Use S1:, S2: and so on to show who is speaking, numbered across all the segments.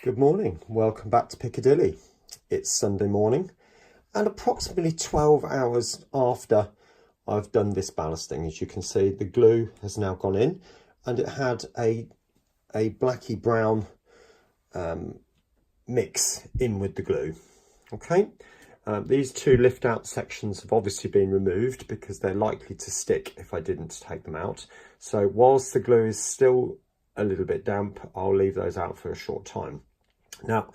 S1: Good morning, welcome back to Piccadilly. It's Sunday morning and approximately 12 hours after I've done this ballasting. As you can see, the glue has now gone in and it had a blacky brown mix in with the glue. Okay, these two lift out sections have obviously been removed because they're likely to stick if I didn't take them out. So whilst the glue is still a little bit damp, I'll leave those out for a short time. Now,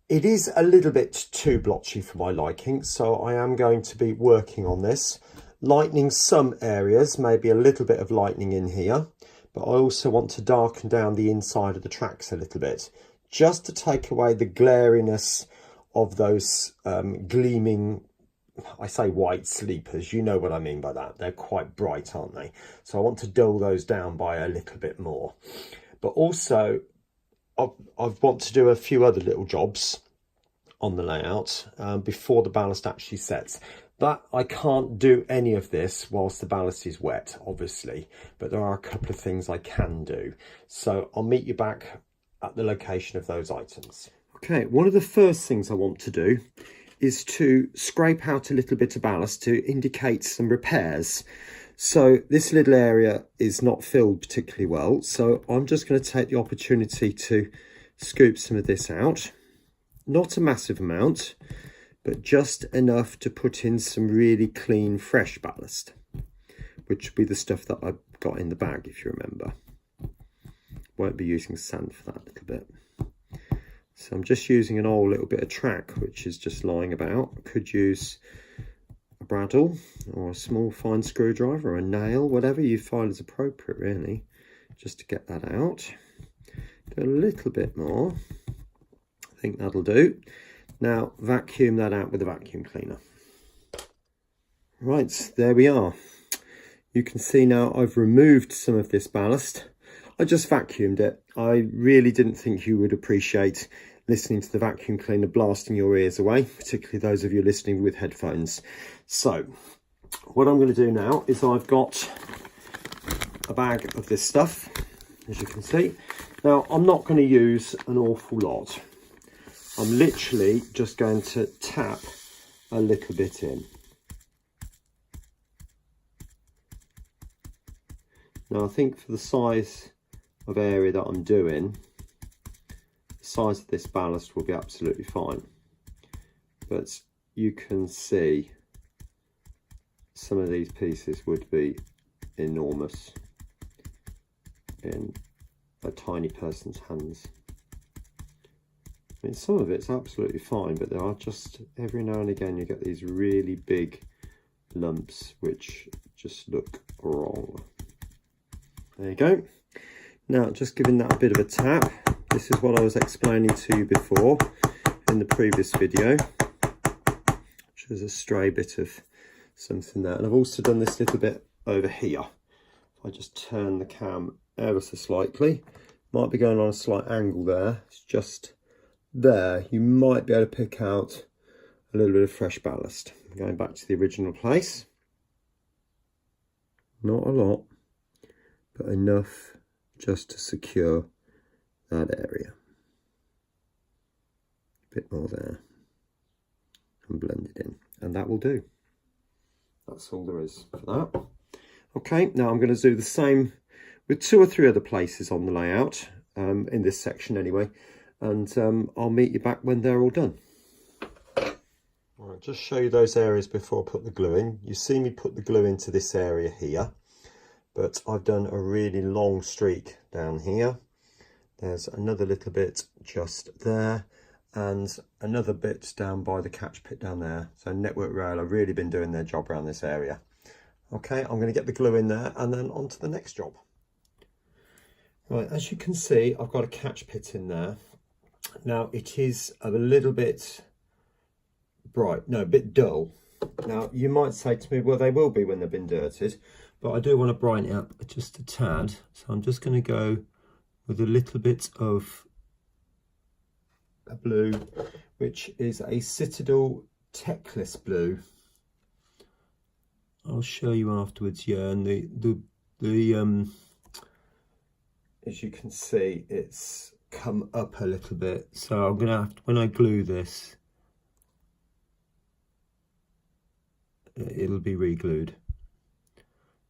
S1: it is a little bit too blotchy for my liking, so I am going to be working on this, lightening some areas, maybe a little bit of lightening in here, but I also want to darken down the inside of the tracks a little bit, just to take away the glariness of those gleaming, I say white sleepers, you know what I mean by that. They're quite bright, aren't they? So I want to dull those down by a little bit more. But also, I want to do a few other little jobs on the layout before the ballast actually sets. But I can't do any of this whilst the ballast is wet, obviously. But there are a couple of things I can do. So I'll meet you back at the location of those items. Okay, one of the first things I want to do is to scrape out a little bit of ballast to indicate some repairs. So this little area is not filled particularly well, so I'm just going to take the opportunity to scoop some of this out. Not a massive amount, but just enough to put in some really clean, fresh ballast, which will be the stuff that I've got in the bag, if you remember. Won't be using sand for that little bit. So I'm just using an old little bit of track, which is just lying about. I could use a bradawl or a small fine screwdriver or a nail, whatever you find is appropriate really, just to get that out. Do a little bit more. I think that'll do. Now vacuum that out with a vacuum cleaner. Right, there we are. You can see now I've removed some of this ballast. I just vacuumed it. I really didn't think you would appreciate listening to the vacuum cleaner blasting your ears away, particularly those of you listening with headphones. So what I'm going to do now is I've got a bag of this stuff, as you can see. Now I'm not going to use an awful lot. I'm literally just going to tap a little bit in. Now I think for the size of area that I'm doing, the size of this ballast will be absolutely fine, but you can see some of these pieces would be enormous in a tiny person's hands. I mean, some of it's absolutely fine, but there are just every now and again you get these really big lumps which just look wrong. There you go. Now, just giving that a bit of a tap. This is what I was explaining to you before in the previous video, which was a stray bit of something there. And I've also done this little bit over here. If I just turn the cam ever so slightly, might be going on a slight angle there. It's just there. You might be able to pick out a little bit of fresh ballast. Going back to the original place. Not a lot, but enough just to secure that area. A bit more there and blend it in, and that will do. That's all there is for that. Okay, now I'm going to do the same with 2 or 3 other places on the layout, in this section anyway, and I'll meet you back when they're all done. All right, just show you those areas before I put the glue in. You see me put the glue into this area here, but I've done a really long streak down here. There's another little bit just there and another bit down by the catch pit down there. So Network Rail have really been doing their job around this area. Okay, I'm going to get the glue in there and then on to the next job. Right, as you can see, I've got a catch pit in there. Now it is a little bit bright, no, a bit dull. Now you might say to me, well, they will be when they've been dirted. But I do want to brighten it up just a tad. So I'm just going to go with a little bit of a blue, which is a Citadel Techless blue. I'll show you afterwards, yeah. And the as you can see, it's come up a little bit. So I'm gonna have to, when I glue this, it'll be re-glued.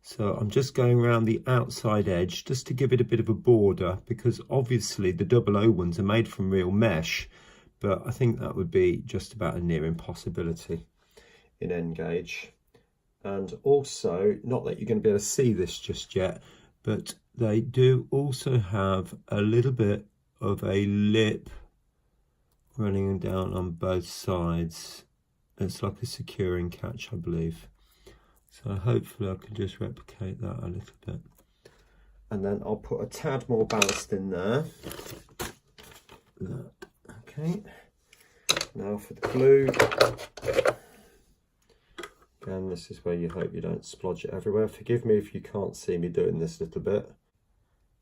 S1: So I'm just going around the outside edge just to give it a bit of a border, because obviously the 00 ones are made from real mesh, but I think that would be just about a near impossibility in N-gauge. And also, not that you're going to be able to see this just yet, but they do also have a little bit of a lip running down on both sides. It's like a securing catch, I believe. So hopefully I can just replicate that a little bit. And then I'll put a tad more ballast in there. Okay. Now for the glue. Again, this is where you hope you don't splodge it everywhere. Forgive me if you can't see me doing this a little bit.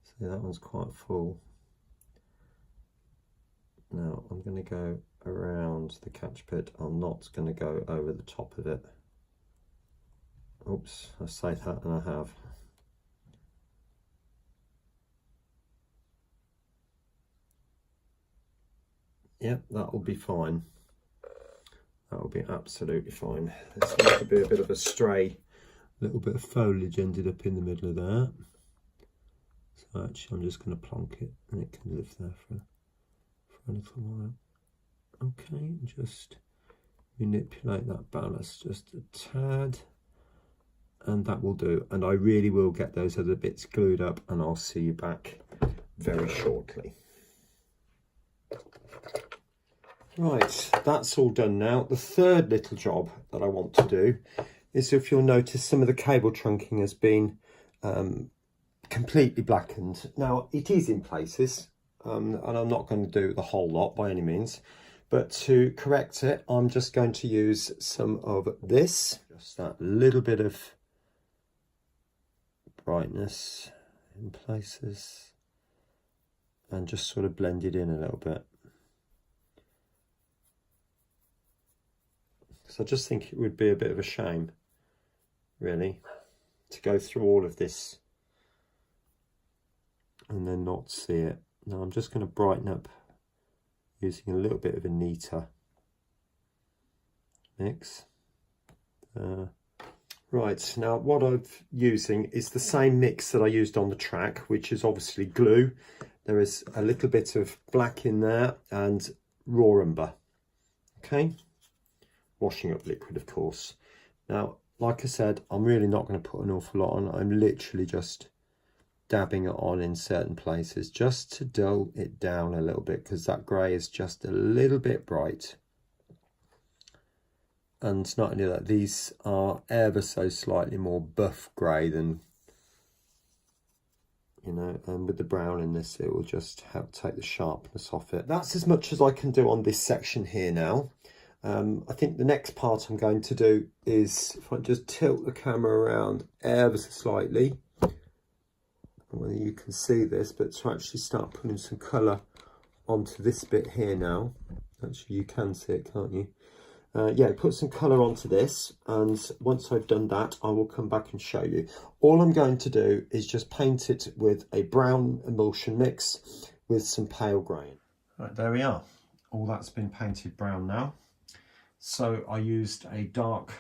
S1: See, that one's quite full. Now I'm going to go around the catch pit. I'm not going to go over the top of it. Oops, I say that and I have. Yep, that will be fine. That will be absolutely fine. There seems to be a bit of a stray little bit of foliage ended up in the middle of there. So actually I'm just going to plonk it and it can live there for a little while. Okay, just manipulate that ballast just a tad. And that will do, and I really will get those other bits glued up, and I'll see you back very shortly. Right, that's all done now. The third little job that I want to do is, if you'll notice, some of the cable trunking has been completely blackened. Now it is in places, and I'm not going to do the whole lot by any means, but to correct it I'm just going to use some of this, just that little bit of brightness in places, and just sort of blend it in a little bit. So I just think it would be a bit of a shame, really, to go through all of this and then not see it. Now I'm just going to brighten up using a little bit of a neater mix. Right, now what I'm using is the same mix that I used on the track, which is obviously glue. There is a little bit of black in there and raw umber. Okay, washing up liquid, of course. Now, like I said, I'm really not going to put an awful lot on. I'm literally just dabbing it on in certain places just to dull it down a little bit, because that grey is just a little bit bright. And not only that, these are ever so slightly more buff grey than, you know, and with the brown in this, it will just help take the sharpness off it. That's as much as I can do on this section here now. I think the next part I'm going to do is, if I just tilt the camera around ever so slightly, whether you can see this, but to actually start putting some colour onto this bit here now. Actually, you can see it, can't you? Yeah, put some colour onto this, and once I've done that I will come back and show you. All I'm going to do is just paint it with a brown emulsion mix with some pale grey. Right, there we are. All that's been painted brown now. So I used a dark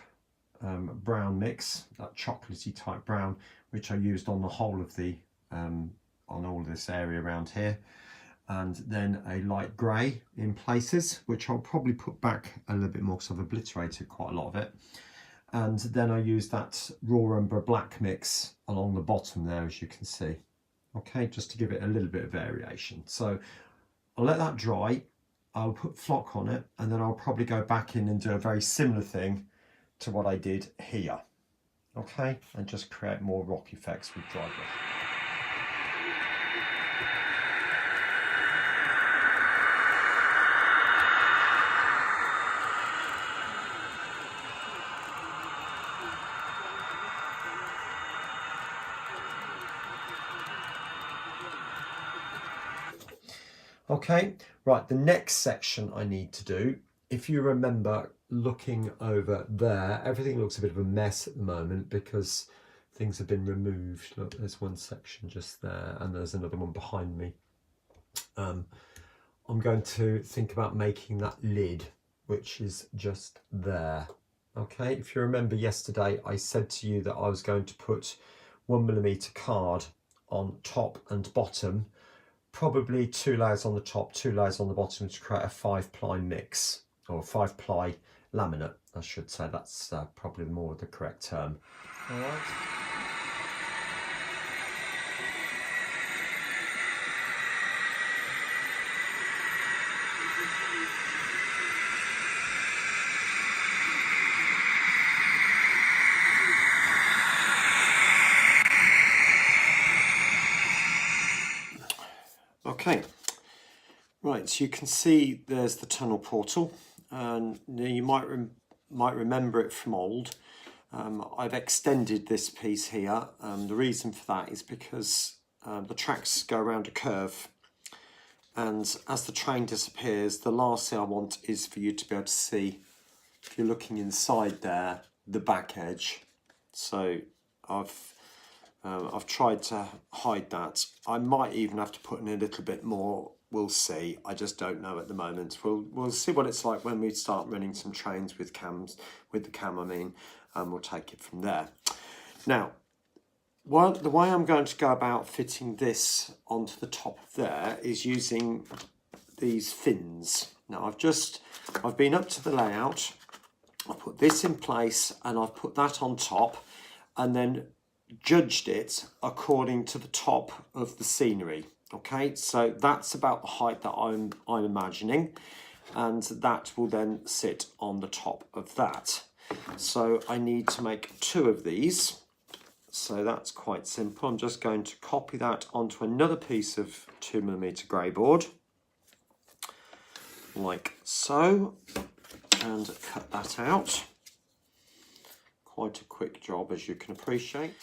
S1: brown mix, that chocolatey type brown, which I used on the whole of the on all of this area around here, and then a light grey in places, which I'll probably put back a little bit more because I've obliterated quite a lot of it. And then I used that raw umber black mix along the bottom there, as you can see. Okay, just to give it a little bit of variation. So I'll let that dry, I'll put flock on it, and then I'll probably go back in and do a very similar thing to what I did here. Okay, and just create more rock effects with dry brush. Okay, right, the next section I need to do, if you remember looking over there, everything looks a bit of a mess at the moment because things have been removed. Look, there's one section just there and there's another one behind me. I'm going to think about making that lid, which is just there. Okay, if you remember yesterday, I said to you that I was going to put 1mm card on top and bottom, probably 2 layers on the top, 2 layers on the bottom, to create a 5-ply mix, or 5-ply laminate, I should say. That's probably more the correct term. All right. Okay, right, so you can see there's the tunnel portal, and you might remember it from old. I've extended this piece here. The reason for that is because the tracks go around a curve, and as the train disappears, the last thing I want is for you to be able to see, if you're looking inside there, the back edge. So I've tried to hide that. I might even have to put in a little bit more. We'll see. I just don't know at the moment. We'll see what it's like when we start running some trains with cams, with the cam, I mean, and we'll take it from there. Now, the way I'm going to go about fitting this onto the top of there is using these fins. Now I've been up to the layout. I've put this in place and I've put that on top, and then judged it according to the top of the scenery. Okay, so that's about the height that I'm imagining, and that will then sit on the top of that. So I need to make 2 of these. So that's quite simple. I'm just going to copy that onto another piece of 2mm grey board, like so, and cut that out. Quite a quick job, as you can appreciate.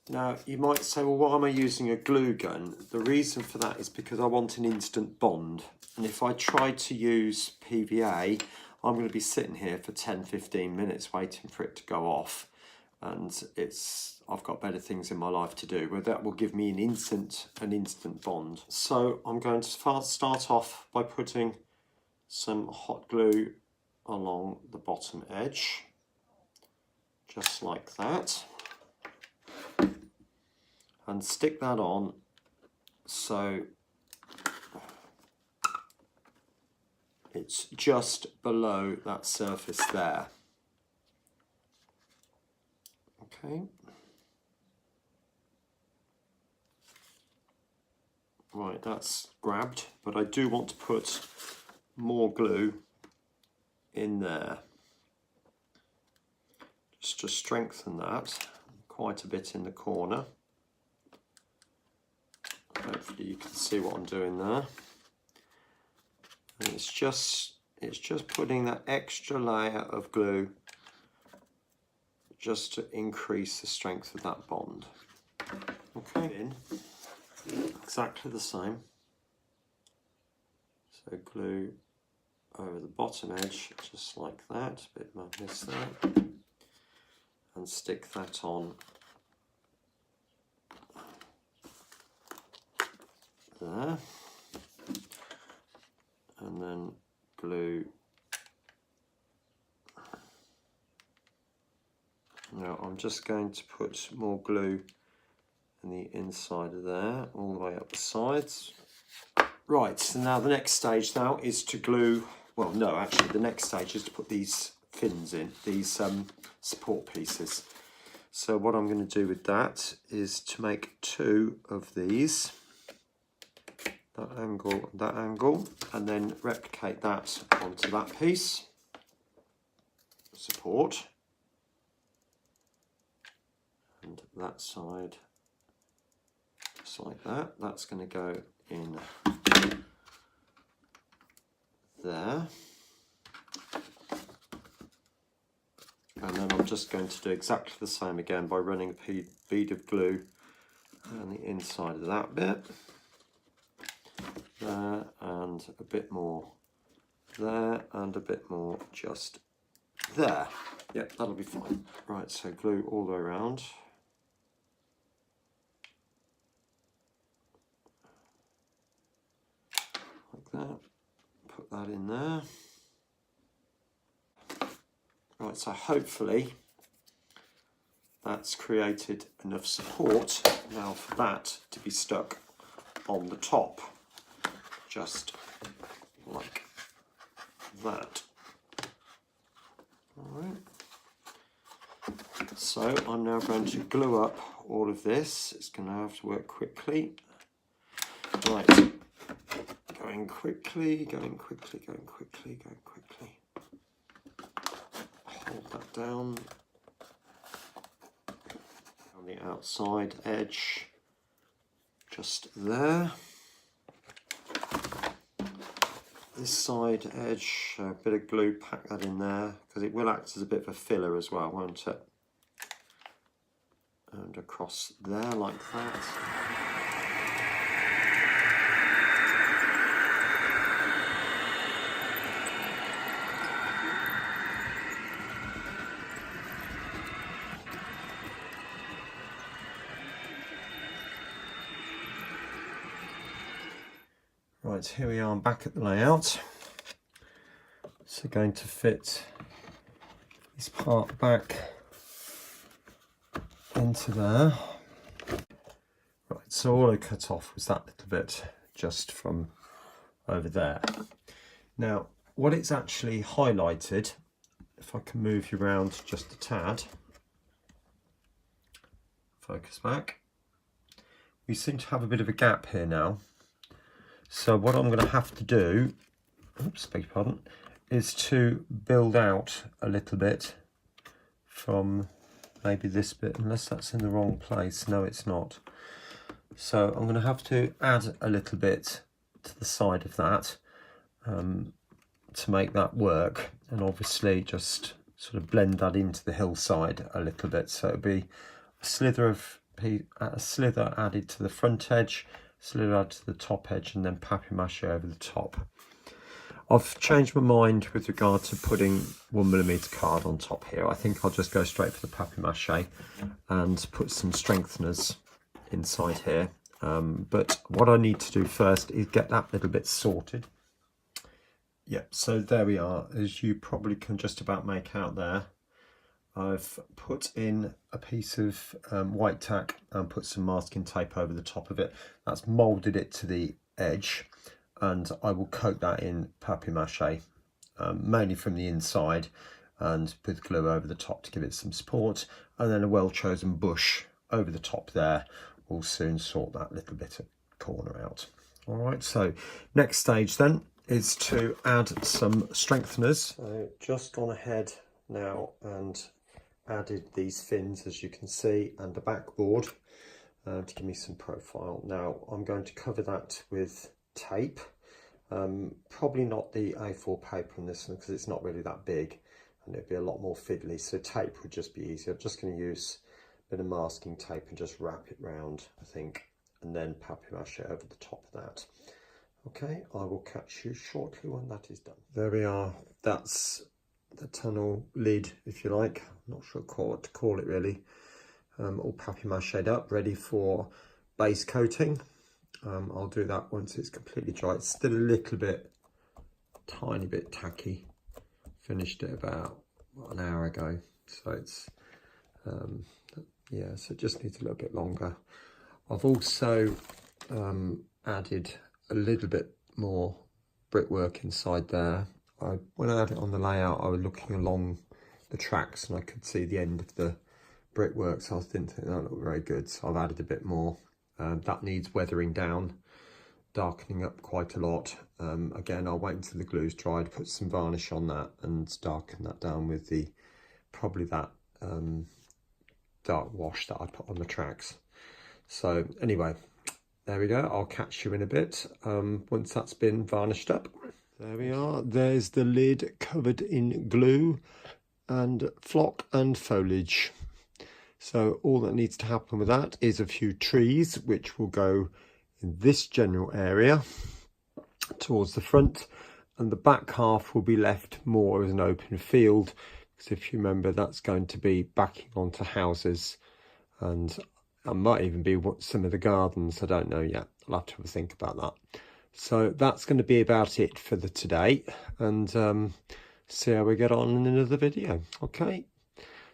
S1: Now, you might say, well, why am I using a glue gun? The reason for that is because I want an instant bond. And if I try to use PVA, I'm going to be sitting here for 10-15 minutes waiting for it to go off. And I've got better things in my life to do, where that will give me an instant bond. So I'm going to start off by putting some hot glue along the bottom edge, just like that, and stick that on so it's just below that surface there. Okay. Right, that's grabbed, but I do want to put more glue in there, just to strengthen that quite a bit in the corner. Hopefully you can see what I'm doing there. And it's just putting that extra layer of glue just to increase the strength of that bond. Okay, exactly the same. So glue over the bottom edge, just like that, a bit madness there, and stick that on there, and then glue. Now I'm just going to put more glue in the inside of there, all the way up the sides. Right, so now the next stage now is to glue, well no, actually the next stage is to put these fins in, these support pieces. So what I'm going to do with that is to make 2 of these, that angle, and then replicate that onto that piece, support, and that side, just like that. That's going to go in there, and then I'm just going to do exactly the same again by running a bead of glue on the inside of that bit, there, and a bit more there, and a bit more just there. Yep, that'll be fine. Right, so glue all the way around. that, put that in there. Right, so hopefully that's created enough support now for that to be stuck on the top, just like that. All right. So I'm now going to glue up all of this. It's going to have to work quickly. Right, going quickly, going quickly, going quickly, going quickly. Hold that down. On the outside edge, just there. This side edge, a bit of glue, pack that in there, because it will act as a bit of a filler as well, won't it? And across there like that. Right, here we are, I'm back at the layout. So going to fit this part back into there. Right, so all I cut off was that little bit just from over there. Now, what it's actually highlighted, if I can move you around just a tad, focus back, we seem to have a bit of a gap here now. So what I'm going to have to do, oops, beg your pardon, is to build out a little bit from maybe this bit, unless that's in the wrong place. No, it's not. So I'm going to have to add a little bit to the side of that to make that work, and obviously just sort of blend that into the hillside a little bit. So it'll be a slither added to the front edge, slither added to the top edge, and then papier-mâché over the top. I've changed my mind with regard to putting 1mm card on top here. I think I'll just go straight for the papier-mâché and put some strengtheners inside here. But what I need to do first is get that little bit sorted. Yep, so there we are. As you probably can just about make out there, I've put in a piece of white tack and put some masking tape over the top of it. That's moulded it to the edge, and I will coat that in papier-mâché, mainly from the inside, and with glue over the top to give it some support, and then a well-chosen bush over the top there will soon sort that little bit of corner out. All right, so next stage then is to add some strengtheners. So just gone ahead now and added these fins, as you can see, and a backboard to give me some profile. Now I'm going to cover that with tape, probably not the A4 paper on this one because it's not really that big and it'd be a lot more fiddly, so tape would just be easier. I'm just going to use a bit of masking tape and just wrap it round, I think, and then papier-mâché over the top of that. Okay, I will catch you shortly when that is done. There we are, that's the tunnel lid, if you like. I'm not sure what to call it really. All papier-mâchéed up, ready for base coating. I'll do that once it's completely dry. It's still a little bit, tiny bit tacky. Finished it about an hour ago, so it's yeah, so it just needs a little bit longer. I've also added a little bit more brickwork inside there. When I had it on the layout, I was looking along the tracks and I could see the end of the brickwork, so I didn't think that looked very good, so I've added a bit more. That needs weathering down, darkening up quite a lot. Again, I'll wait until the glue's dried, put some varnish on that and darken that down with the probably that dark wash that I put on the tracks. So anyway, there we go. I'll catch you in a bit once that's been varnished up. There we are. There's the lid covered in glue and flock and foliage. So all that needs to happen with that is a few trees, which will go in this general area towards the front, and the back half will be left more as an open field, because if you remember, that's going to be backing onto houses, and it might even be some of the gardens. I don't know yet. I'll have to have a think about that. So that's going to be about it for today, and see how we get on in another video. Okay,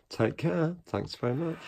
S1: take care. Thanks very much.